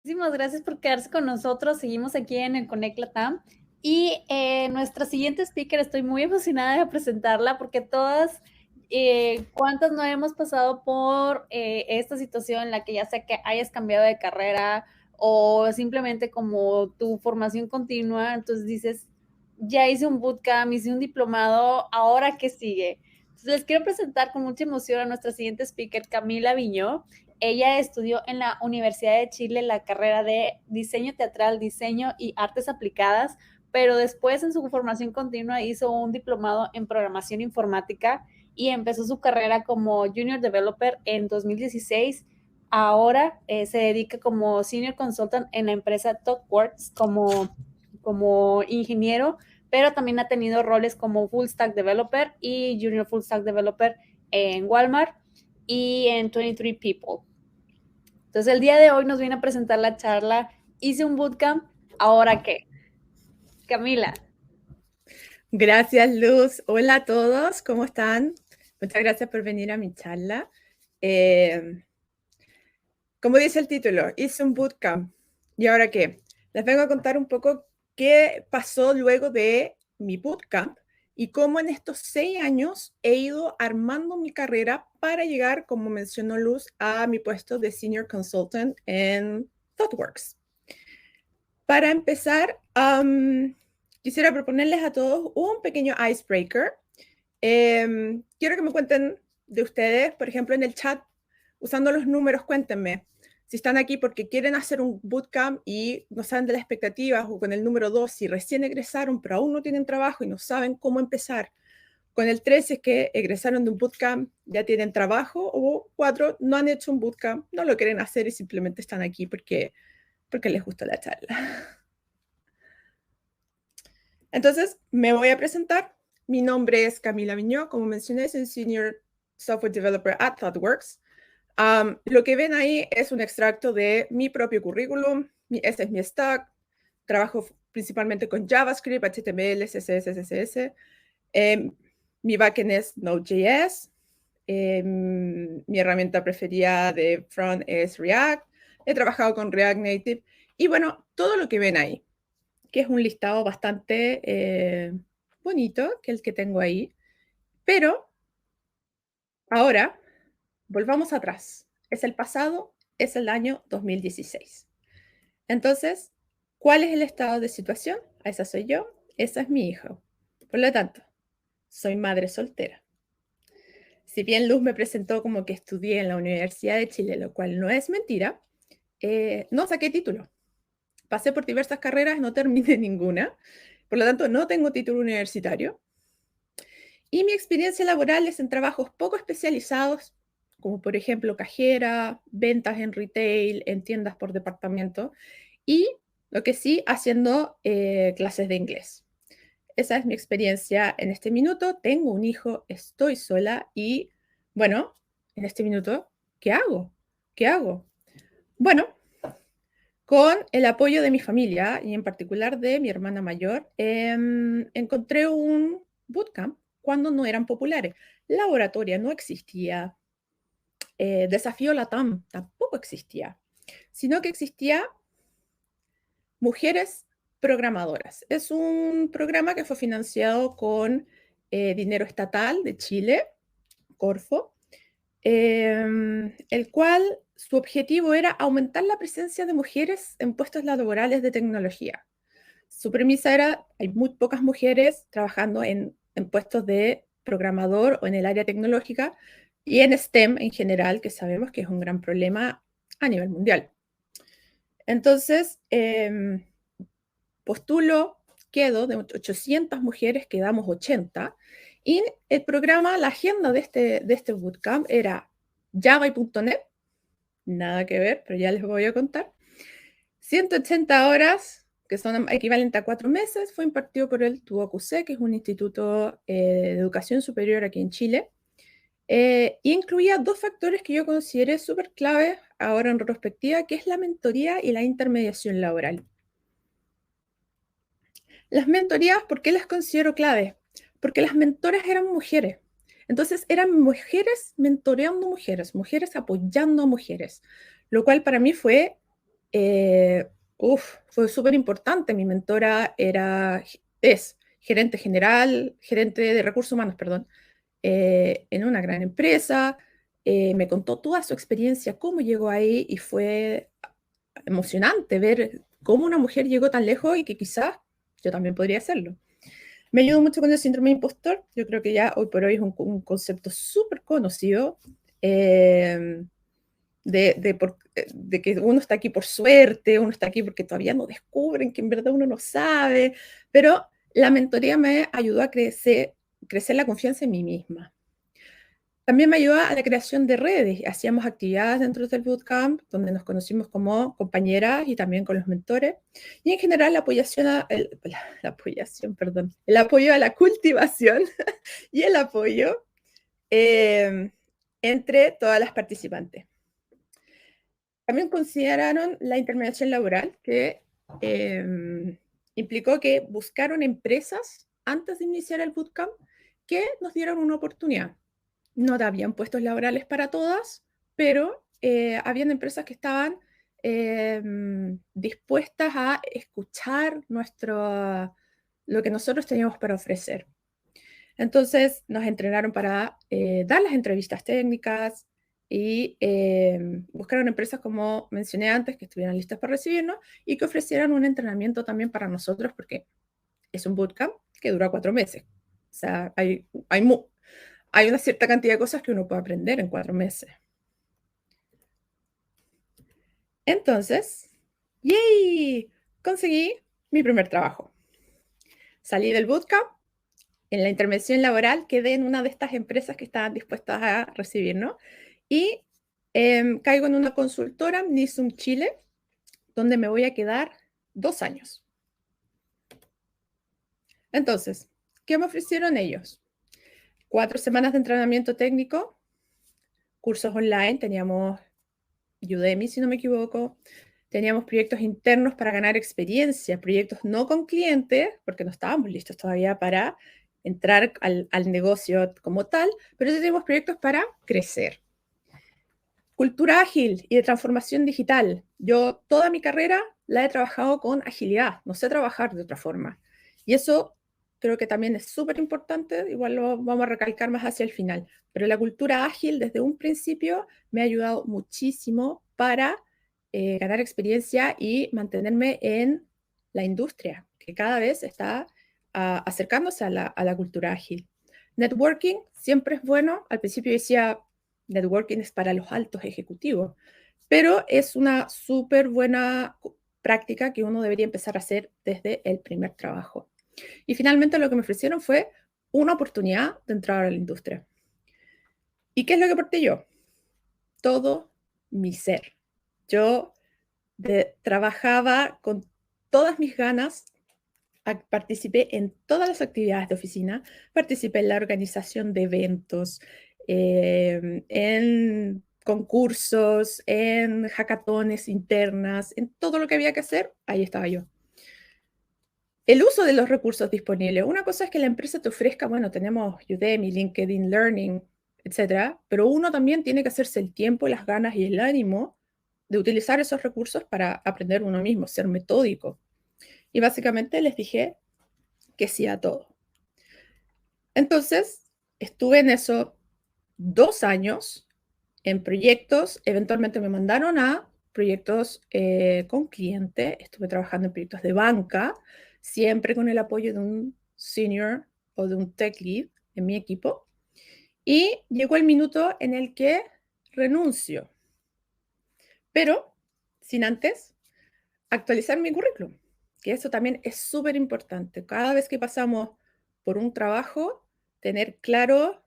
Muchísimas gracias por quedarse con nosotros. Seguimos aquí en el Connect Latam. Y nuestra siguiente speaker, estoy muy emocionada de presentarla porque todas, ¿cuántas no hemos pasado por esta situación en la que ya sea que hayas cambiado de carrera o simplemente como tu formación continua? Entonces dices, ya hice un bootcamp, hice un diplomado, ¿ahora qué sigue? Entonces les quiero presentar con mucha emoción a nuestra siguiente speaker, Camila Viñó. Ella estudió en la Universidad de Chile la carrera de diseño teatral, diseño y artes aplicadas, pero después en su formación continua hizo un diplomado en programación informática y empezó su carrera como junior developer en 2016. Ahora se dedica como senior consultant en la empresa ThoughtWorks como ingeniero, pero también ha tenido roles como full stack developer y junior full stack developer en Walmart y en 23 People. Entonces, el día de hoy nos viene a presentar la charla. Hice un bootcamp, ¿ahora qué? Camila. Gracias, Luz. Hola a todos, ¿cómo están? Muchas gracias por venir a mi charla. Eh, Como dice el título, hice un bootcamp. ¿Y ahora qué? Les vengo a contar un poco qué pasó luego de mi bootcamp y cómo en estos 6 años he ido armando mi carrera para llegar, como mencionó Luz, a mi puesto de Senior Consultant en ThoughtWorks. Para empezar, quisiera proponerles a todos un pequeño icebreaker. Quiero que me cuenten de ustedes, por ejemplo, en el chat, usando los números, cuéntenme si están aquí porque quieren hacer un bootcamp y no saben de las expectativas, o con el número 2, si recién egresaron pero aún no tienen trabajo y no saben cómo empezar. Con el 3, es que egresaron de un bootcamp, ya tienen trabajo, o 4, no han hecho un bootcamp, no lo quieren hacer y simplemente están aquí porque les gusta la charla. Entonces, me voy a presentar. Mi nombre es Camila Viñó, como mencioné, soy Senior Software Developer at ThoughtWorks. Lo que ven ahí es un extracto de mi propio currículum. Ese es mi stack. Trabajo principalmente con JavaScript, HTML, CSS, CSS. Mi backend es Node.js. Mi herramienta preferida de front es React. He trabajado con React Native. Y bueno, todo lo que ven ahí, que es un listado bastante bonito, que el que tengo ahí. Pero ahora, volvamos atrás. Es el pasado, es el año 2016. Entonces, ¿cuál es el estado de situación? Esa soy yo, esa es mi hijo. Por lo tanto, soy madre soltera. Si bien Luz me presentó como que estudié en la Universidad de Chile, lo cual no es mentira, no saqué título. Pasé por diversas carreras, no terminé ninguna. Por lo tanto, no tengo título universitario. Y mi experiencia laboral es en trabajos poco especializados, como por ejemplo cajera, ventas en retail, en tiendas por departamento, y lo que sí, haciendo clases de inglés. Esa es mi experiencia en este minuto. Tengo un hijo, estoy sola y, bueno, en este minuto, ¿qué hago? ¿Qué hago? Bueno, con el apoyo de mi familia y en particular de mi hermana mayor, encontré un bootcamp cuando no eran populares. Laboratoria no existía, Desafío Latam tampoco existía, sino que existía Mujeres Programadoras. Es un programa que fue financiado con dinero estatal de Chile, Corfo, el cual su objetivo era aumentar la presencia de mujeres en puestos laborales de tecnología. Su premisa era, hay muy pocas mujeres trabajando en puestos de programador o en el área tecnológica y en STEM en general, que sabemos que es un gran problema a nivel mundial. Entonces, postulo, quedo de 800 mujeres, quedamos 80, y el programa, la agenda de este bootcamp era Java y .NET, nada que ver, pero ya les voy a contar. 180 horas, que son equivalentes a 4 meses, fue impartido por el TUOCUC, que es un instituto de educación superior aquí en Chile, y incluía dos factores que yo consideré súper clave ahora en retrospectiva, que es la mentoría y la intermediación laboral. Las mentorías, ¿por qué las considero clave? Porque las mentoras eran mujeres. Entonces eran mujeres mentoreando mujeres, mujeres apoyando a mujeres, lo cual para mí fue fue súper importante. Mi mentora es gerente general, gerente de recursos humanos, perdón, en una gran empresa. Me contó toda su experiencia, cómo llegó ahí, y fue emocionante ver cómo una mujer llegó tan lejos y que quizás yo también podría hacerlo. Me ayudó mucho con el síndrome de impostor. Yo creo que ya hoy por hoy es un concepto súper conocido, de que uno está aquí por suerte, uno está aquí porque todavía no descubren que en verdad uno no sabe, pero la mentoría me ayudó a crecer la confianza en mí misma. También me ayudó a la creación de redes. Hacíamos actividades dentro del bootcamp donde nos conocimos como compañeras y también con los mentores. Y en general el apoyo a la cultivación y el apoyo eh, entre todas las participantes. También consideraron la intermediación laboral, que implicó que buscaron empresas antes de iniciar el bootcamp que nos dieran una oportunidad. No habían puestos laborales para todas, pero habían empresas que estaban dispuestas a escuchar lo que nosotros teníamos para ofrecer. Entonces nos entrenaron para dar las entrevistas técnicas y buscaron empresas, como mencioné antes, que estuvieran listas para recibirnos y que ofrecieran un entrenamiento también para nosotros, porque es un bootcamp que dura 4 meses. O sea, hay una cierta cantidad de cosas que uno puede aprender en 4 meses. Entonces, ¡yay! Conseguí mi primer trabajo. Salí del bootcamp. En la intervención laboral quedé en una de estas empresas que estaban dispuestas a recibirnos y caigo en una consultora, Nisum Chile, donde me voy a quedar 2 años. Entonces, ¿qué me ofrecieron ellos? 4 semanas de entrenamiento técnico, cursos online, teníamos Udemy, si no me equivoco, teníamos proyectos internos para ganar experiencia, proyectos no con clientes, porque no estábamos listos todavía para entrar al negocio como tal, pero sí tenemos proyectos para crecer. Cultura ágil y de transformación digital. Yo toda mi carrera la he trabajado con agilidad, no sé trabajar de otra forma. Y eso creo que también es súper importante, igual lo vamos a recalcar más hacia el final. Pero la cultura ágil desde un principio me ha ayudado muchísimo para ganar experiencia y mantenerme en la industria, que cada vez está acercándose a la cultura ágil. Networking siempre es bueno. Al principio decía, networking es para los altos ejecutivos, pero es una súper buena práctica que uno debería empezar a hacer desde el primer trabajo. Y finalmente lo que me ofrecieron fue una oportunidad de entrar a la industria. ¿Y qué es lo que aporté yo? Todo mi ser. Yo trabajaba con todas mis ganas, participé en todas las actividades de oficina, participé en la organización de eventos, en concursos, en hackatones internas, en todo lo que había que hacer, ahí estaba yo. El uso de los recursos disponibles. Una cosa es que la empresa te ofrezca, bueno, tenemos Udemy, LinkedIn Learning, etcétera, pero uno también tiene que hacerse el tiempo, las ganas y el ánimo de utilizar esos recursos para aprender uno mismo, ser metódico. Y básicamente les dije que sí a todo. Entonces, estuve en eso 2 años en proyectos. Eventualmente me mandaron a proyectos con cliente. Estuve trabajando en proyectos de banca, siempre con el apoyo de un senior o de un tech lead en mi equipo. Y llegó el minuto en el que renuncio, pero sin antes actualizar mi currículum, que eso también es súper importante. Cada vez que pasamos por un trabajo, tener claro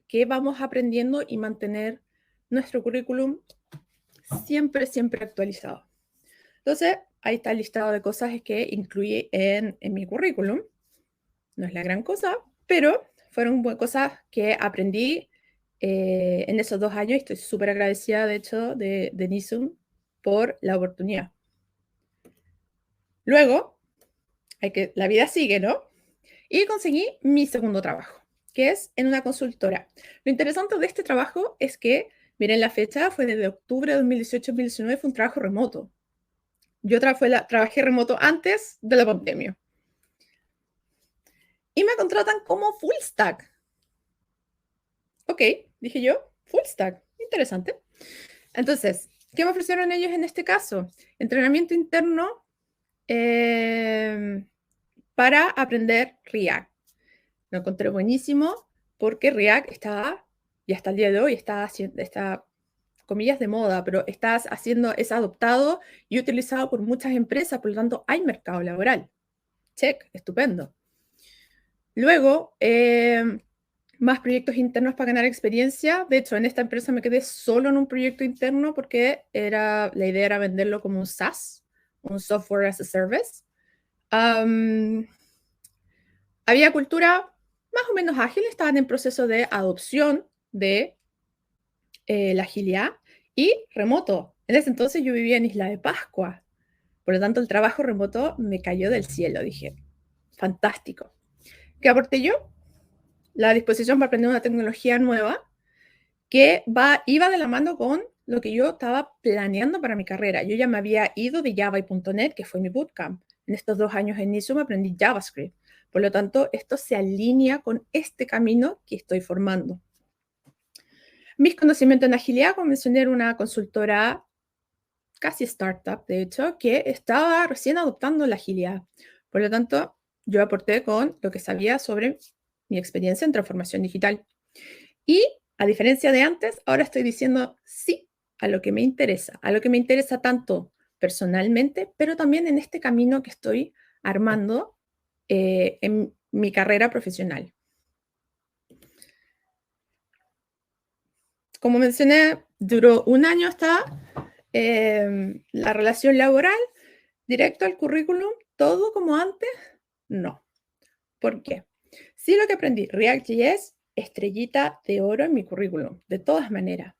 qué vamos aprendiendo y mantener nuestro currículum siempre, siempre actualizado. Entonces, ahí está el listado de cosas que incluí en mi currículum. No es la gran cosa, pero fueron cosas que aprendí en esos 2 años y estoy súper agradecida, de hecho, de Nisum por la oportunidad. Luego, la vida sigue, ¿no? Y conseguí mi segundo trabajo, que es en una consultora. Lo interesante de este trabajo es que, miren la fecha, fue desde octubre de 2018 a 2019, fue un trabajo remoto. Yo trabajé remoto antes de la pandemia. Y me contratan como full stack. Ok, dije yo, full stack, interesante. Entonces, ¿qué me ofrecieron ellos en este caso? Entrenamiento interno para aprender React. Lo encontré buenísimo porque React está, y hasta el día de hoy, está comillas de moda, pero es adoptado y utilizado por muchas empresas, por lo tanto hay mercado laboral. Check, estupendo. Luego, más proyectos internos para ganar experiencia. De hecho, en esta empresa me quedé solo en un proyecto interno porque la idea era venderlo como un SaaS, un Software as a Service. Había cultura más o menos ágil, estaban en proceso de adopción de la agilidad y remoto. En ese entonces yo vivía en Isla de Pascua, por lo tanto el trabajo remoto me cayó del cielo. Dije, fantástico. ¿Qué aporté yo? La disposición para aprender una tecnología nueva que iba de la mano con lo que yo estaba planeando para mi carrera. Yo ya me había ido de Java y .NET, que fue mi bootcamp. En estos 2 años en Nizum aprendí JavaScript. Por lo tanto, esto se alinea con este camino que estoy formando. Mis conocimientos en agilidad, como mencioné, era una consultora casi startup, de hecho, que estaba recién adoptando la agilidad. Por lo tanto, yo aporté con lo que sabía sobre mi experiencia en transformación digital. Y a diferencia de antes, ahora estoy diciendo sí a lo que me interesa tanto personalmente, pero también en este camino que estoy armando en mi carrera profesional. Como mencioné, duró 1 año hasta la relación laboral, directo al currículum, todo como antes, no. ¿Por qué? Sí, lo que aprendí, React.js, estrellita de oro en mi currículum, de todas maneras.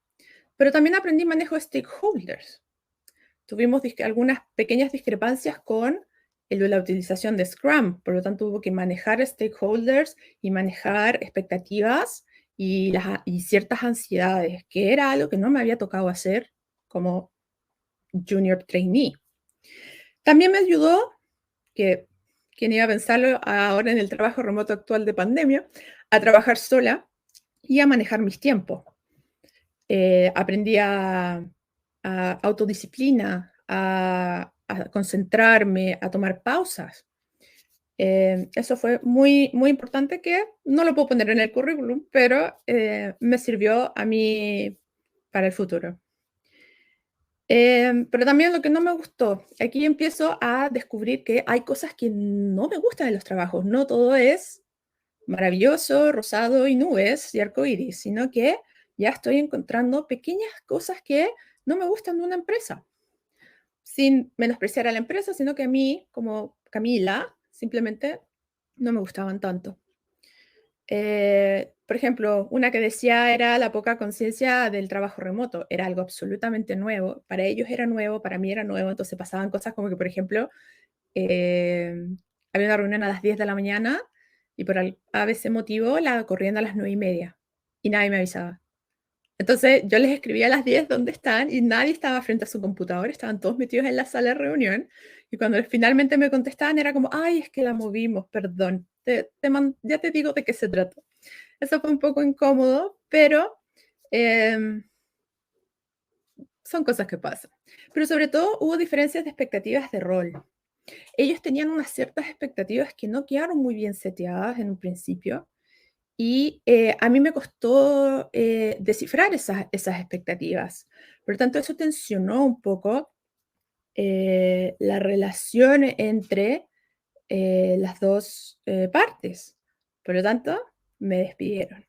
Pero también aprendí manejo de stakeholders. Tuvimos algunas pequeñas discrepancias con la utilización de Scrum, por lo tanto hubo que manejar stakeholders y manejar expectativas y ciertas ansiedades, que era algo que no me había tocado hacer como junior trainee. También me ayudó, que quien iba a pensarlo ahora en el trabajo remoto actual de pandemia, a trabajar sola y a manejar mis tiempos. Aprendí a autodisciplina, a concentrarme, a tomar pausas. Eso fue muy, muy importante, que no lo puedo poner en el currículum, pero me sirvió a mí para el futuro. Pero también lo que no me gustó, aquí empiezo a descubrir que hay cosas que no me gustan en los trabajos. No todo es maravilloso, rosado y nubes y arcoíris, sino que ya estoy encontrando pequeñas cosas que no me gustan de una empresa, sin menospreciar a la empresa, sino que a mí, como Camila, simplemente no me gustaban tanto. Por ejemplo, una que decía era la poca conciencia del trabajo remoto. Era algo absolutamente nuevo. Para ellos era nuevo, para mí era nuevo. Entonces pasaban cosas como que, por ejemplo, había una reunión a las 10 de la mañana y por a veces motivo la corriendo a las 9:30 y nadie me avisaba. Entonces yo les escribía a las 10 dónde están y nadie estaba frente a su computador, estaban todos metidos en la sala de reunión y cuando finalmente me contestaban era como, ay, es que la movimos, perdón, ya te digo de qué se trata. Eso fue un poco incómodo, pero son cosas que pasan. Pero sobre todo hubo diferencias de expectativas de rol. Ellos tenían unas ciertas expectativas que no quedaron muy bien seteadas en un principio y a mí me costó descifrar esas expectativas. Por lo tanto, eso tensionó un poco la relación entre las dos partes. Por lo tanto, me despidieron.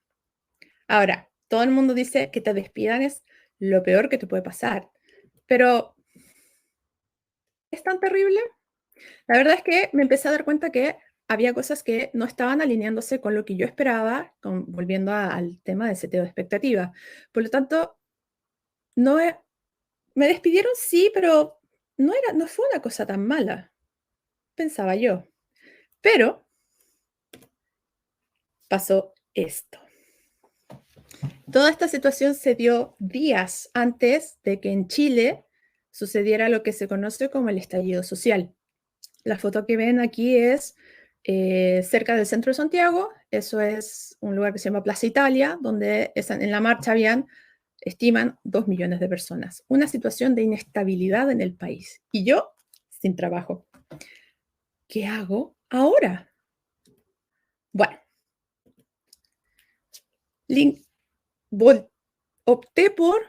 Ahora, todo el mundo dice que te despidan es lo peor que te puede pasar, pero ¿es tan terrible? La verdad es que me empecé a dar cuenta que había cosas que no estaban alineándose con lo que yo esperaba, volviendo al tema del seteo de expectativas. Por lo tanto, no me despidieron, sí, pero no fue una cosa tan mala, pensaba yo. Pero pasó esto. Toda esta situación se dio días antes de que en Chile sucediera lo que se conoce como el estallido social. La foto que ven aquí es cerca del centro de Santiago. Eso es un lugar que se llama Plaza Italia, donde en la marcha habían, estiman, 2 millones de personas. Una situación de inestabilidad en el país. Y yo, sin trabajo. ¿Qué hago ahora? Bueno, opté por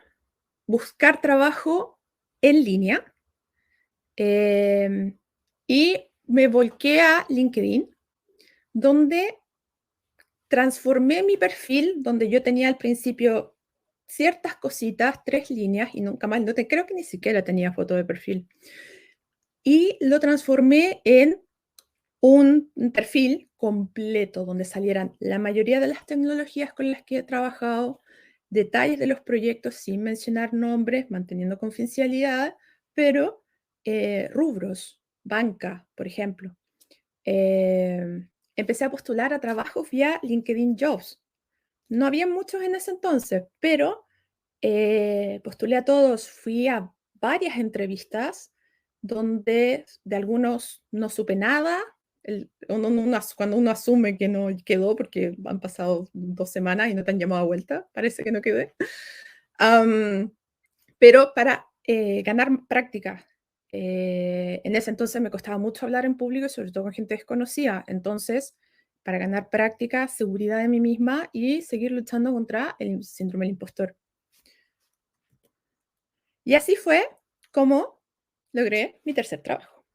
buscar trabajo en línea y me volqué a LinkedIn, donde transformé mi perfil, donde yo tenía al principio ciertas cositas, 3 líneas, y nunca más, creo que ni siquiera tenía foto de perfil. Y lo transformé en un perfil completo, donde salieran la mayoría de las tecnologías con las que he trabajado, detalles de los proyectos sin mencionar nombres, manteniendo confidencialidad, pero rubros, banca, por ejemplo. Empecé a postular a trabajos vía LinkedIn Jobs. No había muchos en ese entonces, pero postulé a todos, fui a varias entrevistas donde de algunos no supe nada. Cuando uno asume que no quedó porque han pasado 2 semanas y no te han llamado a vuelta, parece que no quedé. Pero para ganar práctica, en ese entonces me costaba mucho hablar en público y sobre todo con gente desconocida. Entonces, para ganar práctica, seguridad de mí misma y seguir luchando contra el síndrome del impostor. Y así fue como logré mi tercer trabajo.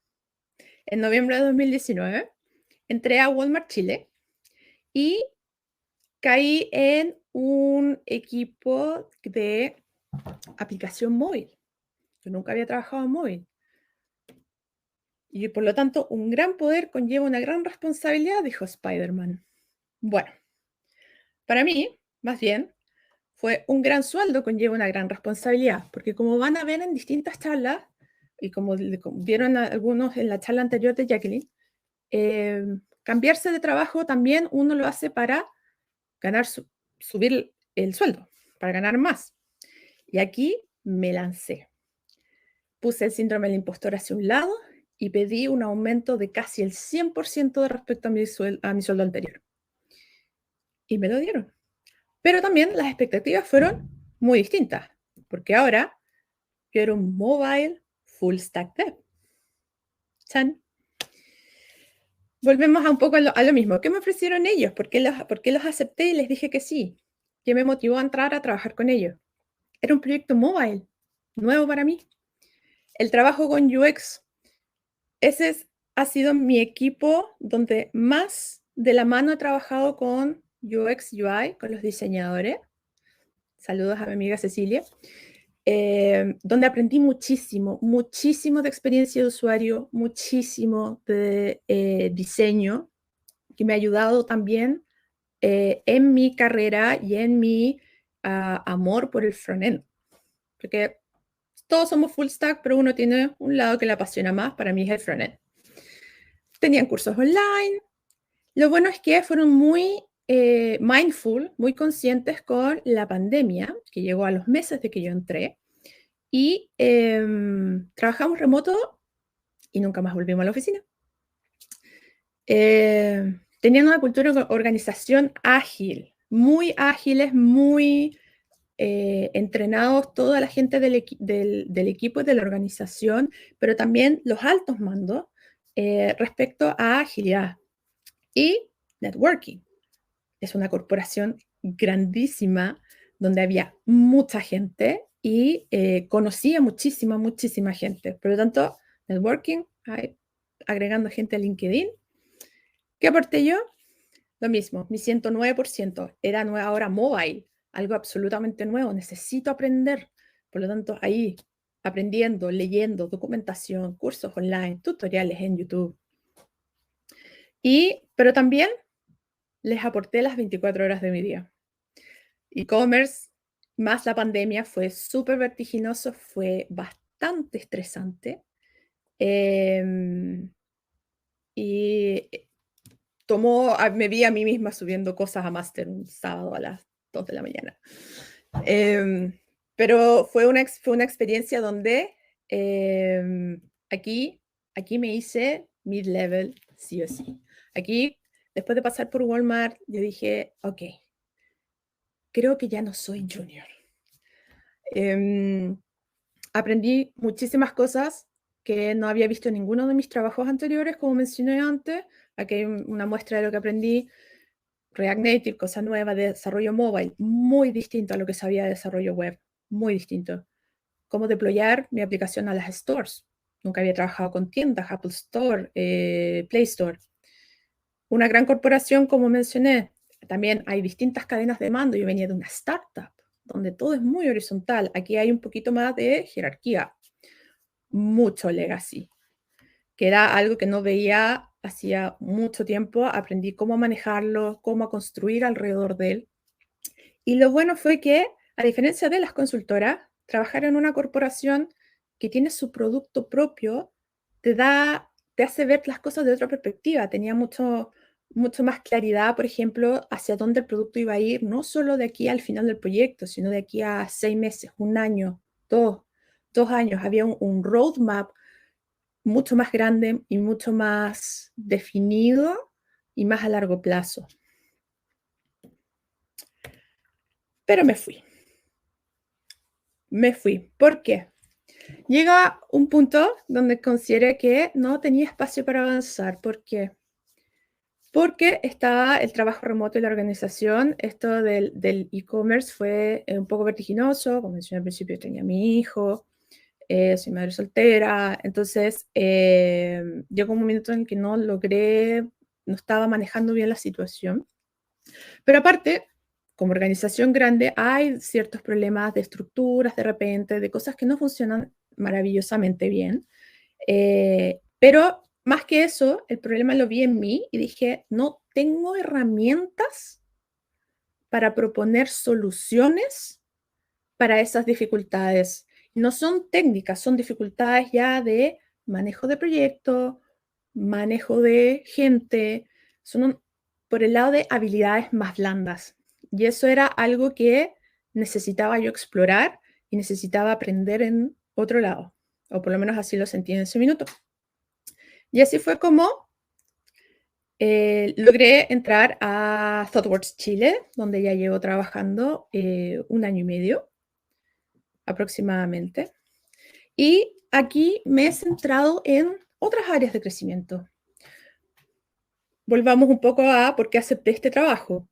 En noviembre de 2019 entré a Walmart Chile y caí en un equipo de aplicación móvil. Yo nunca había trabajado en móvil. Y por lo tanto, un gran poder conlleva una gran responsabilidad, dijo Spider-Man. Bueno, para mí, más bien, fue un gran sueldo conlleva una gran responsabilidad, porque como van a ver en distintas charlas, y como vieron algunos en la charla anterior de Jacqueline, cambiarse de trabajo también uno lo hace para ganar, subir el sueldo, para ganar más. Y aquí me lancé. Puse el síndrome del impostor hacia un lado y pedí un aumento de casi el 100% de respecto a mi sueldo anterior. Y me lo dieron. Pero también las expectativas fueron muy distintas, porque ahora yo era un mobile full stack dev. ¡Chan! Volvemos a un poco a lo mismo. ¿Qué me ofrecieron ellos? ¿Por qué los acepté y les dije que sí? ¿Qué me motivó a entrar a trabajar con ellos? Era un proyecto mobile, nuevo para mí. El trabajo con UX, ha sido mi equipo donde más de la mano he trabajado con UX, UI, con los diseñadores. Saludos a mi amiga Cecilia. Donde aprendí muchísimo, muchísimo de experiencia de usuario, muchísimo de diseño, que me ha ayudado también en mi carrera y en mi amor por el frontend. Porque todos somos full stack, pero uno tiene un lado que le apasiona más, para mí es el frontend. Tenían cursos online. Lo bueno es que fueron muy mindful, muy conscientes con la pandemia, que llegó a los meses de que yo entré, y trabajamos remoto y nunca más volvimos a la oficina. Tenían una cultura de organización ágil, muy ágiles, muy entrenados, toda la gente del equipo y de la organización, pero también los altos mandos respecto a agilidad y networking. Es una corporación grandísima donde había mucha gente y conocía muchísima gente. Por lo tanto, networking, agregando gente a LinkedIn. ¿Qué aporté yo? Lo mismo, mi 109%. Era ahora mobile, algo absolutamente nuevo. Necesito aprender. Por lo tanto, ahí aprendiendo, leyendo, documentación, cursos online, tutoriales en YouTube. Pero también les aporté las 24 horas de mi día. E-commerce más la pandemia fue súper vertiginoso, fue bastante estresante. Y me vi a mí misma subiendo cosas a Master un sábado a las 2 de la mañana. Pero fue una experiencia donde aquí me hice mid-level, sí o sí. Aquí, después de pasar por Walmart, yo dije, ok, creo que ya no soy junior. Aprendí muchísimas cosas que no había visto en ninguno de mis trabajos anteriores, como mencioné antes. Aquí hay una muestra de lo que aprendí. React Native, cosa nueva de desarrollo mobile, muy distinto a lo que sabía de desarrollo web, muy distinto. Cómo deployar mi aplicación a las stores. Nunca había trabajado con tiendas, Apple Store, Play Store. Una gran corporación, como mencioné, también hay distintas cadenas de mando. Yo venía de una startup, donde todo es muy horizontal. Aquí hay un poquito más de jerarquía, mucho legacy, que era algo que no veía hacía mucho tiempo. Aprendí cómo manejarlo, cómo construir alrededor de él. Y lo bueno fue que, a diferencia de las consultoras, trabajar en una corporación que tiene su producto propio te hace ver las cosas de otra perspectiva. Tenía mucho más claridad, por ejemplo, hacia dónde el producto iba a ir, no solo de aquí al final del proyecto, sino de aquí a 6 meses, un año, dos años. Había un roadmap mucho más grande y mucho más definido y más a largo plazo. Pero me fui. ¿Por qué? Llega un punto donde consideré que no tenía espacio para avanzar. ¿Por qué? Porque estaba el trabajo remoto y la organización. Esto del e-commerce fue un poco vertiginoso. Como mencioné al principio, tenía mi hijo, soy madre soltera. Entonces, llegó un momento en el que no estaba manejando bien la situación. Pero aparte, como organización grande, hay ciertos problemas de estructuras de repente, de cosas que no funcionan maravillosamente bien. Pero más que eso, el problema lo vi en mí y dije, no tengo herramientas para proponer soluciones para esas dificultades. No son técnicas, son dificultades ya de manejo de proyecto, manejo de gente, son por el lado de habilidades más blandas. Y eso era algo que necesitaba yo explorar y necesitaba aprender en otro lado, o por lo menos así lo sentí en ese minuto. Y así fue como logré entrar a ThoughtWorks Chile, donde ya llevo trabajando 1 año y medio aproximadamente. Y aquí me he centrado en otras áreas de crecimiento. Volvamos un poco a por qué acepté este trabajo.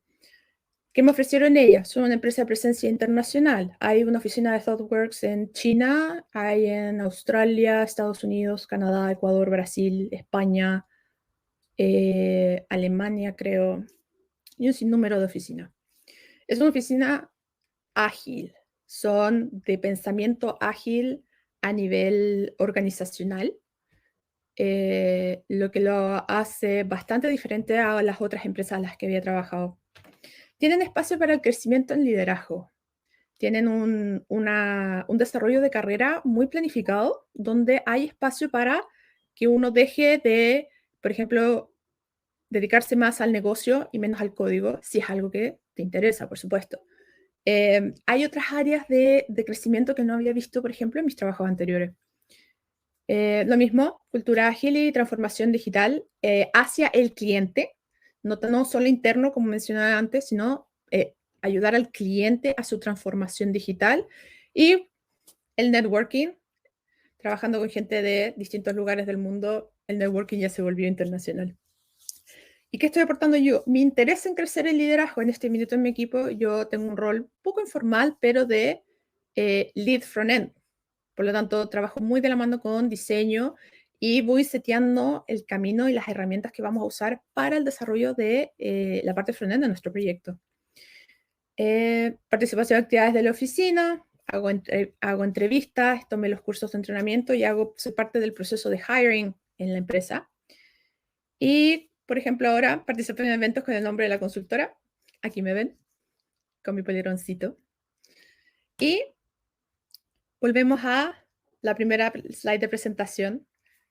¿Qué me ofrecieron ellas? Son una empresa de presencia internacional. Hay una oficina de ThoughtWorks en China, hay en Australia, Estados Unidos, Canadá, Ecuador, Brasil, España, Alemania, creo, y un sinnúmero de oficinas. Es una oficina ágil, son de pensamiento ágil a nivel organizacional, lo que lo hace bastante diferente a las otras empresas a las que había trabajado. Tienen espacio para el crecimiento en liderazgo. Tienen un desarrollo de carrera muy planificado, donde hay espacio para que uno deje de, por ejemplo, dedicarse más al negocio y menos al código, si es algo que te interesa, por supuesto. Hay otras áreas de crecimiento que no había visto, por ejemplo, en mis trabajos anteriores. Lo mismo, cultura ágil y transformación digital hacia el cliente, no solo interno, como mencionaba antes, sino ayudar al cliente a su transformación digital. Y el networking, trabajando con gente de distintos lugares del mundo, el networking ya se volvió internacional. ¿Y qué estoy aportando yo? Mi interés en crecer el liderazgo en este minuto en mi equipo. Yo tengo un rol poco informal, pero de lead front-end. Por lo tanto, trabajo muy de la mano con diseño y voy seteando el camino y las herramientas que vamos a usar para el desarrollo de la parte front-end de nuestro proyecto. Participación en actividades de la oficina, hago entrevistas, tomé los cursos de entrenamiento y soy parte del proceso de hiring en la empresa. Y, por ejemplo, ahora participo en eventos con el nombre de la consultora. Aquí me ven, con mi poleroncito. Y volvemos a la primera slide de presentación,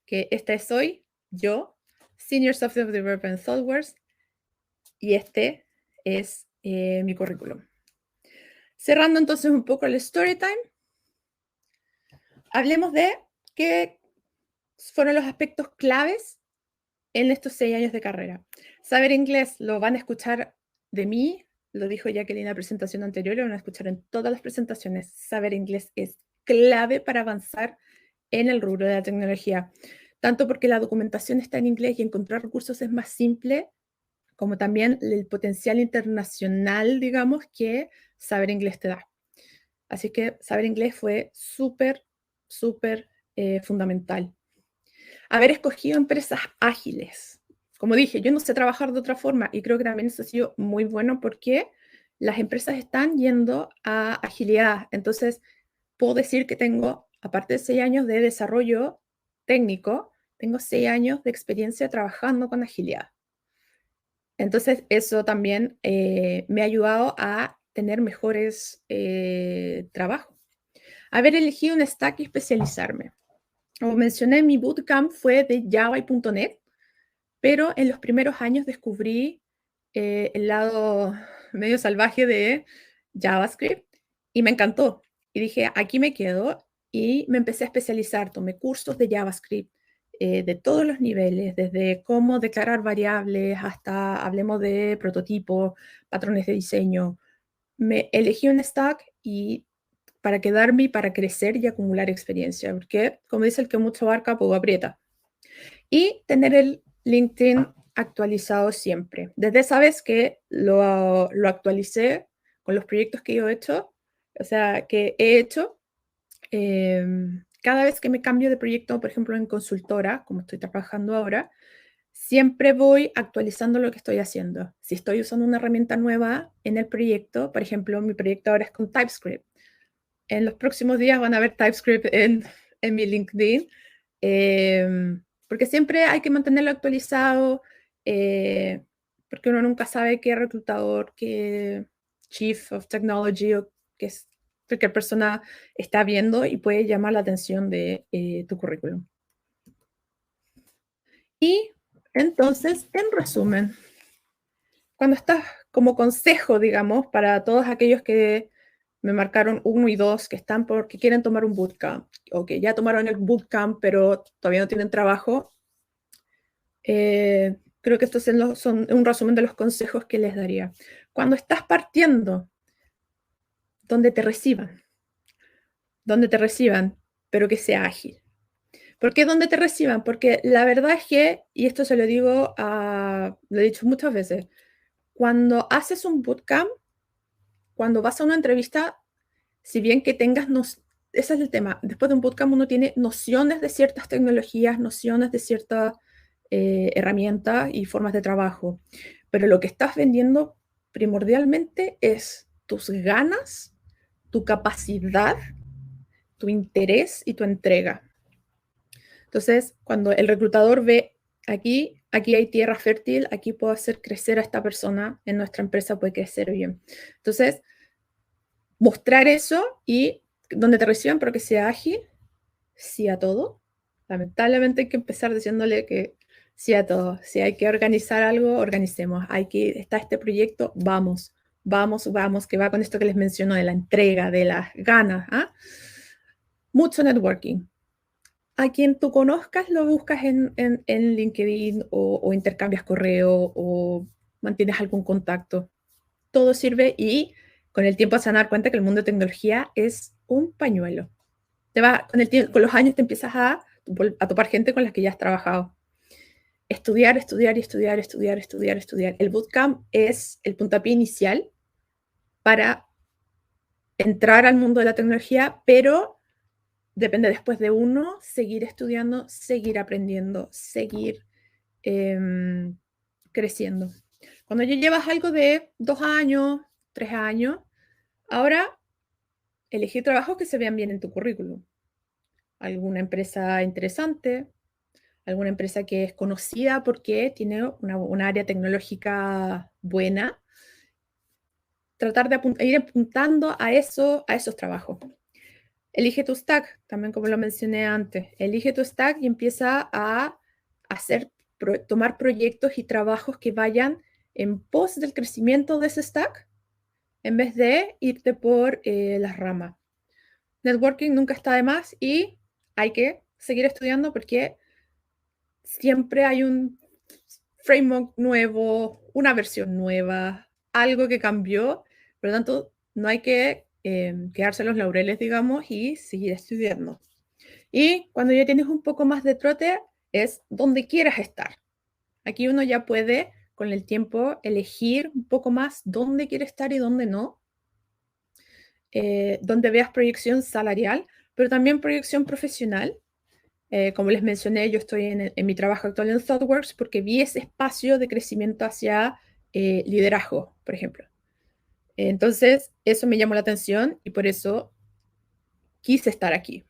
que esta es hoy, yo, Senior Software Developer en ThoughtWorks, y este es mi currículum. Cerrando entonces un poco el story time, hablemos de ¿qué fueron los aspectos claves en estos 6 años de carrera? Saber inglés lo van a escuchar de mí, lo dijo Jacqueline en la presentación anterior, lo van a escuchar en todas las presentaciones. Saber inglés es clave para avanzar en el rubro de la tecnología, tanto porque la documentación está en inglés y encontrar recursos es más simple, como también el potencial internacional, digamos, que saber inglés te da. Así que saber inglés fue súper, súper fundamental. Haber escogido empresas ágiles. Como dije, yo no sé trabajar de otra forma y creo que también eso ha sido muy bueno porque las empresas están yendo a agilidad. Entonces, puedo decir que tengo, aparte de 6 años de desarrollo técnico, tengo 6 años de experiencia trabajando con agilidad. Entonces, eso también me ha ayudado a tener mejores trabajos. Haber elegido un stack y especializarme. Como mencioné, mi bootcamp fue de Java y .NET, pero en los primeros años descubrí el lado medio salvaje de JavaScript y me encantó. Y dije, aquí me quedo y me empecé a especializar. Tomé cursos de JavaScript de todos los niveles, desde cómo declarar variables hasta hablemos de prototipos, patrones de diseño. Me elegí un stack y para quedarme y para crecer y acumular experiencia, porque como dice el que mucho abarca, poco aprieta. Y tener el LinkedIn actualizado siempre. Desde esa vez que lo actualicé con los proyectos que yo he hecho, o sea, que he hecho, cada vez que me cambio de proyecto, por ejemplo, en consultora, como estoy trabajando ahora, siempre voy actualizando lo que estoy haciendo. Si estoy usando una herramienta nueva en el proyecto, por ejemplo, mi proyecto ahora es con TypeScript. En los próximos días van a ver TypeScript en mi LinkedIn, porque siempre hay que mantenerlo actualizado, porque uno nunca sabe qué reclutador, qué Chief of Technology o qué cualquier persona está viendo y puede llamar la atención de tu currículum. Y entonces, en resumen, cuando estás como consejo, digamos, para todos aquellos que me marcaron 1 y 2, que están porque quieren tomar un bootcamp, o que ya tomaron el bootcamp, pero todavía no tienen trabajo, creo que estos son un resumen de los consejos que les daría. Cuando estás partiendo, donde te reciban, pero que sea ágil. ¿Por qué donde te reciban? Porque la verdad es que, y esto se lo digo, lo he dicho muchas veces, cuando haces un bootcamp, cuando vas a una entrevista, si bien que tengas, ese es el tema, después de un bootcamp uno tiene nociones de ciertas tecnologías, nociones de ciertas herramientas y formas de trabajo, pero lo que estás vendiendo primordialmente es tus ganas, tu capacidad, tu interés y tu entrega. Entonces, cuando el reclutador ve aquí hay tierra fértil, aquí puedo hacer crecer a esta persona, en nuestra empresa puede crecer bien. Entonces, mostrar eso y donde te reciban, pero que sea ágil, sí a todo. Lamentablemente hay que empezar diciéndole que sí a todo. Si hay que organizar algo, organicemos. Está este proyecto, vamos, vamos, vamos, que va con esto que les menciono de la entrega, de las ganas. Mucho networking. A quien tú conozcas lo buscas en LinkedIn o intercambias correo o mantienes algún contacto. Todo sirve y con el tiempo se van a dar cuenta que el mundo de tecnología es un pañuelo. Con los años te empiezas a topar gente con la que ya has trabajado. Estudiar, estudiar y estudiar, estudiar, estudiar, estudiar. El bootcamp es el puntapié inicial para entrar al mundo de la tecnología, pero depende después de uno seguir estudiando, seguir aprendiendo, seguir creciendo. Cuando ya llevas algo de 2 años, 3 años, ahora elegir trabajos que se vean bien en tu currículum. Alguna empresa interesante, alguna empresa que es conocida porque tiene una área tecnológica buena. Tratar de ir apuntando a esos trabajos. Elige tu stack, también como lo mencioné antes. Elige tu stack y empieza a tomar proyectos y trabajos que vayan en pos del crecimiento de ese stack en vez de irte por las ramas. Networking nunca está de más y hay que seguir estudiando porque siempre hay un framework nuevo, una versión nueva, algo que cambió. Por lo tanto, no hay que quedarse en los laureles, digamos, y seguir estudiando. Y cuando ya tienes un poco más de trote, es donde quieras estar. Aquí uno ya puede, con el tiempo, elegir un poco más dónde quiere estar y dónde no. Donde veas proyección salarial, pero también proyección profesional. Como les mencioné, yo estoy en mi trabajo actual en ThoughtWorks porque vi ese espacio de crecimiento hacia liderazgo, por ejemplo. Entonces, eso me llamó la atención y por eso quise estar aquí.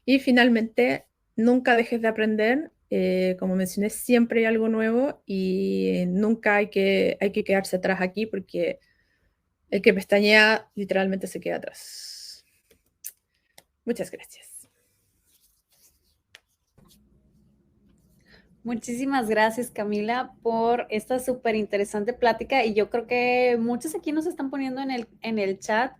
Y finalmente, nunca dejes de aprender. Como mencioné, siempre hay algo nuevo y nunca hay que quedarse atrás aquí porque el que pestañea literalmente se queda atrás. Muchas gracias. Muchísimas gracias, Camila, por esta súper interesante plática. Y yo creo que muchos aquí nos están poniendo en el chat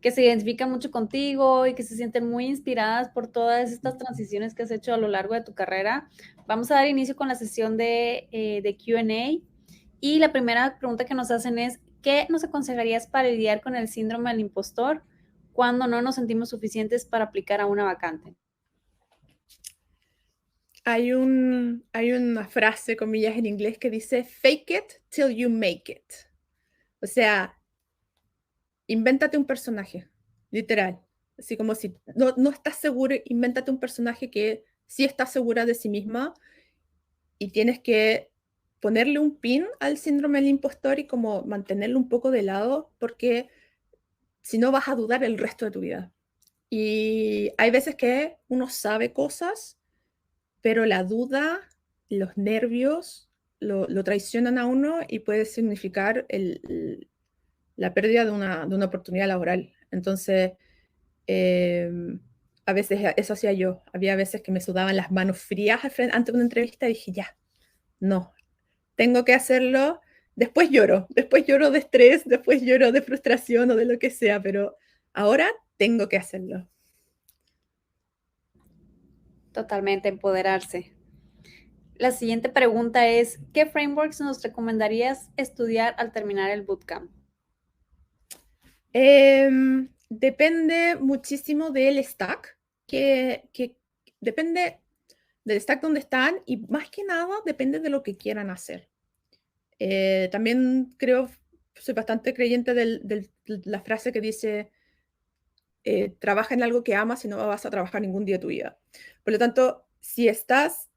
que se identifican mucho contigo y que se sienten muy inspiradas por todas estas transiciones que has hecho a lo largo de tu carrera. Vamos a dar inicio con la sesión de Q&A. Y la primera pregunta que nos hacen es, ¿qué nos aconsejarías para lidiar con el síndrome del impostor cuando no nos sentimos suficientes para aplicar a una vacante? Hay una frase, comillas, en inglés que dice, fake it till you make it. O sea, invéntate un personaje, literal. Así como si no estás seguro, invéntate un personaje que sí está segura de sí misma y tienes que ponerle un pin al síndrome del impostor y como mantenerlo un poco de lado porque si no vas a dudar el resto de tu vida. Y hay veces que uno sabe cosas, pero la duda, los nervios lo traicionan a uno y puede significar la pérdida de una oportunidad laboral. Entonces, a veces eso hacía yo. Había veces que me sudaban las manos frías ante una entrevista y dije, ya, no, tengo que hacerlo. Después lloro de estrés, después lloro de frustración o de lo que sea, pero ahora tengo que hacerlo. Totalmente, empoderarse. La siguiente pregunta es, ¿qué frameworks nos recomendarías estudiar al terminar el bootcamp? Depende muchísimo del stack, que depende del stack donde están y más que nada depende de lo que quieran hacer. También creo, soy bastante creyente de la frase que dice, trabaja en algo que amas y no vas a trabajar ningún día de tu vida. Por lo tanto, si estás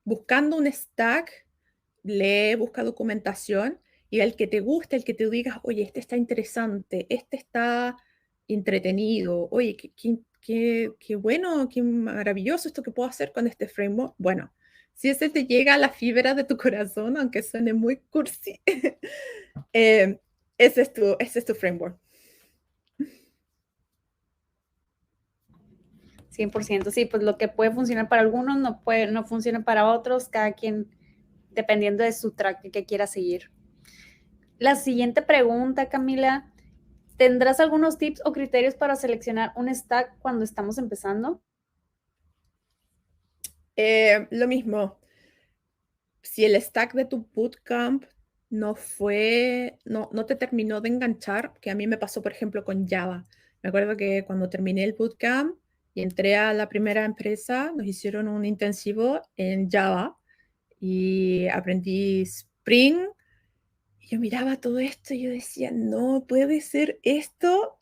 buscando un stack, lee, busca documentación y el que te guste, el que te digas, oye, este está interesante, este está entretenido, oye, qué bueno, qué maravilloso esto que puedo hacer con este framework. Bueno, si ese te llega a la fibra de tu corazón, aunque suene muy cursi, ese es tu framework. 100%, sí, pues lo que puede funcionar para algunos no funciona para otros, cada quien dependiendo de su track que quiera seguir. La siguiente pregunta, Camila, ¿tendrás algunos tips o criterios para seleccionar un stack cuando estamos empezando? Lo mismo, si el stack de tu bootcamp no te terminó de enganchar, que a mí me pasó, por ejemplo, con Java. Me acuerdo que cuando terminé el bootcamp y entré a la primera empresa, nos hicieron un intensivo en Java y aprendí Spring. Y yo miraba todo esto y yo decía, no puede ser esto,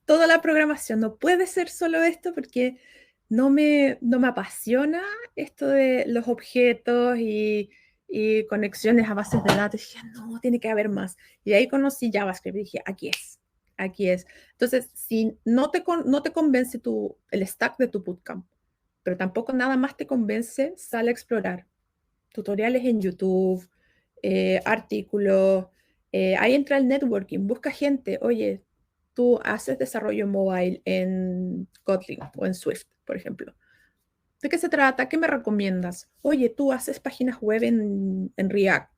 toda la programación, no puede ser solo esto porque no me apasiona esto de los objetos y conexiones a bases de datos. Y dije, no, tiene que haber más. Y ahí conocí JavaScript y dije, aquí es, aquí es. Entonces, si no te convence el stack de tu bootcamp, pero tampoco nada más te convence, sale a explorar. Tutoriales en YouTube, artículos, ahí entra el networking, busca gente, oye, tú haces desarrollo mobile en Kotlin o en Swift, por ejemplo. ¿De qué se trata? ¿Qué me recomiendas? Oye, tú haces páginas web en React.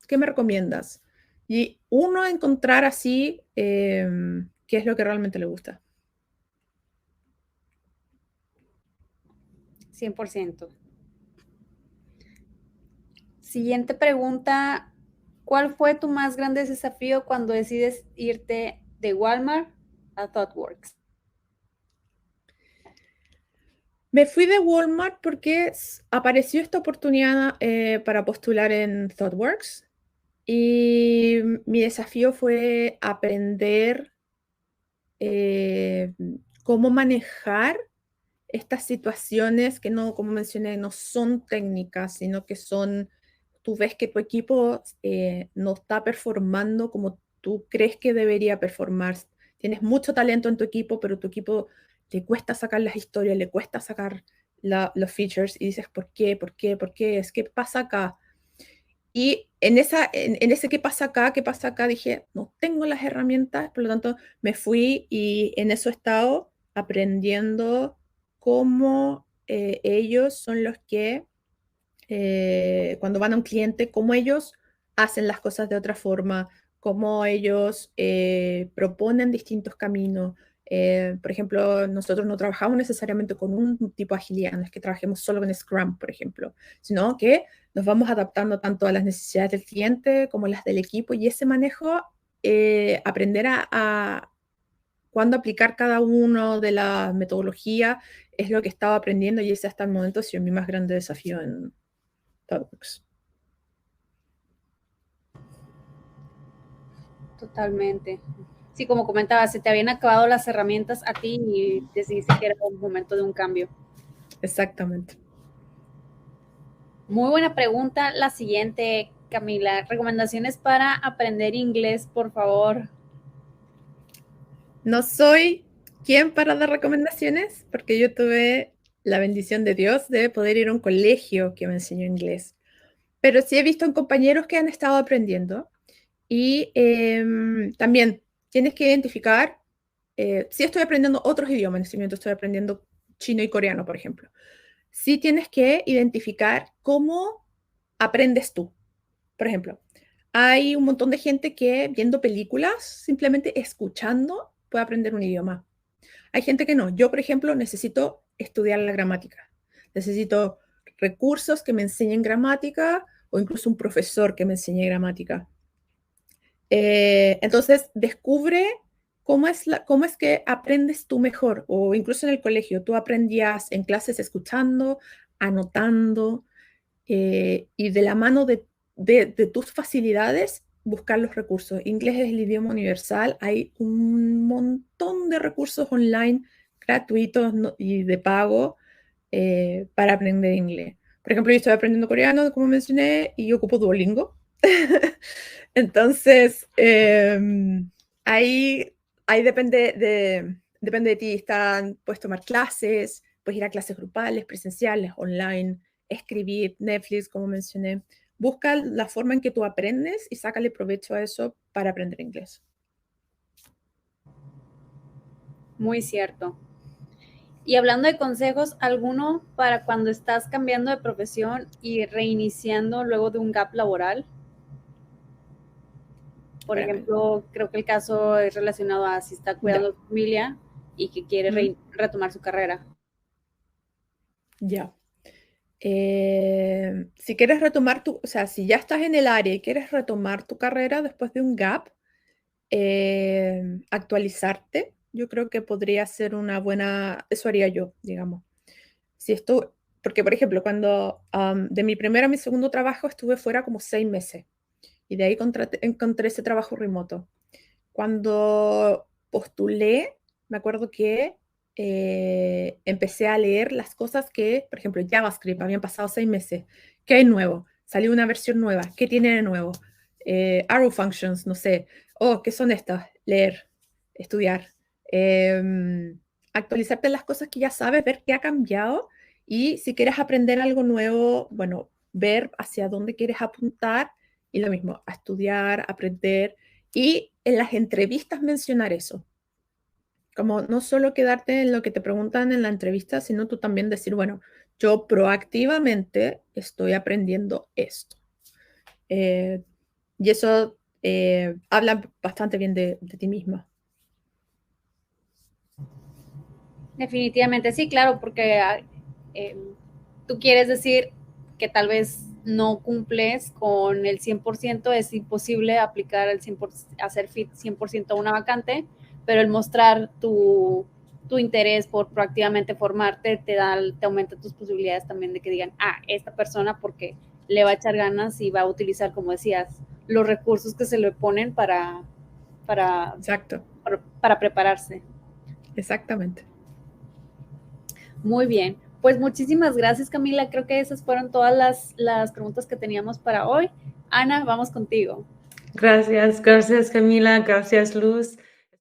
¿Qué me recomiendas? Y uno encontrar así qué es lo que realmente le gusta. 100%. Siguiente pregunta, ¿cuál fue tu más grande desafío cuando decides irte de Walmart a ThoughtWorks? Me fui de Walmart porque apareció esta oportunidad para postular en ThoughtWorks y mi desafío fue aprender cómo manejar estas situaciones que no, como mencioné, no son técnicas, sino que son, tú ves que tu equipo no está performando como tú crees que debería performar. Tienes mucho talento en tu equipo, pero tu equipo le cuesta sacar las historias, le cuesta sacar los features y dices, ¿por qué? ¿Por qué? ¿Por qué? ¿Qué pasa acá? Y en ese qué pasa acá, qué pasa acá, dije, no tengo las herramientas, por lo tanto me fui y en eso he estado aprendiendo cómo ellos son los que, cuando van a un cliente, cómo ellos hacen las cosas de otra forma, cómo ellos proponen distintos caminos. Por ejemplo, nosotros no trabajamos necesariamente con un tipo de agilidad, no es que trabajemos solo con Scrum, por ejemplo, sino que nos vamos adaptando tanto a las necesidades del cliente como las del equipo y ese manejo, aprender a cuándo aplicar cada uno de la metodología es lo que estaba aprendiendo y ese hasta el momento ha sido mi más grande desafío en ThoughtWorks. Totalmente. Sí, como comentaba, se te habían acabado las herramientas a ti y decidiste que era un momento de un cambio. Exactamente. Muy buena pregunta. La siguiente, Camila. Recomendaciones para aprender inglés, por favor. No soy quien para dar recomendaciones porque yo tuve la bendición de Dios de poder ir a un colegio que me enseñó inglés. Pero sí he visto en compañeros que han estado aprendiendo y también tienes que identificar, si estoy aprendiendo otros idiomas, en este momento estoy aprendiendo chino y coreano, por ejemplo. Sí tienes que identificar cómo aprendes tú. Por ejemplo, hay un montón de gente que viendo películas, simplemente escuchando, puede aprender un idioma. Hay gente que no. Yo, por ejemplo, necesito estudiar la gramática. Necesito recursos que me enseñen gramática o incluso un profesor que me enseñe gramática. Entonces, descubre cómo es que aprendes tú mejor, o incluso en el colegio, tú aprendías en clases escuchando, anotando, y de la mano de tus facilidades, buscar los recursos. Inglés es el idioma universal, hay un montón de recursos online gratuitos y de pago para aprender inglés. Por ejemplo, yo estoy aprendiendo coreano, como mencioné, y ocupo Duolingo. Entonces, ahí, ahí depende de ti. Puedes tomar clases, puedes ir a clases grupales, presenciales, online, escribir, Netflix, como mencioné. Busca la forma en que tú aprendes y sácale provecho a eso para aprender inglés. Muy cierto. Y hablando de consejos, ¿alguno para cuando estás cambiando de profesión y reiniciando luego de un gap laboral? Por Espérame. ejemplo, creo que el caso es relacionado a si está Ya. cuidando a su familia y que quiere retomar su carrera. Ya. Si quieres retomar o sea, si ya estás en el área y quieres retomar tu carrera después de un gap, actualizarte, yo creo que podría ser una buena, eso haría yo, digamos. Si esto, porque por ejemplo, cuando de mi primero a mi segundo trabajo estuve fuera como 6 meses y de ahí encontré ese trabajo remoto. Cuando postulé, me acuerdo que empecé a leer las cosas que, por ejemplo, JavaScript, habían pasado 6 meses. ¿Qué hay nuevo? Salió una versión nueva. ¿Qué tiene de nuevo? Arrow functions, no sé. Oh, ¿qué son estas? Leer, estudiar. Actualizarte en las cosas que ya sabes, ver qué ha cambiado y si quieres aprender algo nuevo, bueno, ver hacia dónde quieres apuntar y lo mismo, a estudiar, aprender y en las entrevistas mencionar eso. Como no solo quedarte en lo que te preguntan en la entrevista, sino tú también decir, bueno, yo proactivamente estoy aprendiendo esto. Y eso habla bastante bien de ti misma. Definitivamente sí, claro, porque tú quieres decir que tal vez no cumples con el 100%, es imposible aplicar el 100%, hacer fit 100% a una vacante, pero el mostrar tu interés por proactivamente formarte te aumenta tus posibilidades también de que digan, esta persona porque le va a echar ganas y va a utilizar, como decías, los recursos que se le ponen Exacto. para prepararse. Exactamente. Muy bien. Pues muchísimas gracias, Camila. Creo que esas fueron todas las preguntas que teníamos para hoy. Ana, vamos contigo. Gracias, gracias Camila, gracias Luz.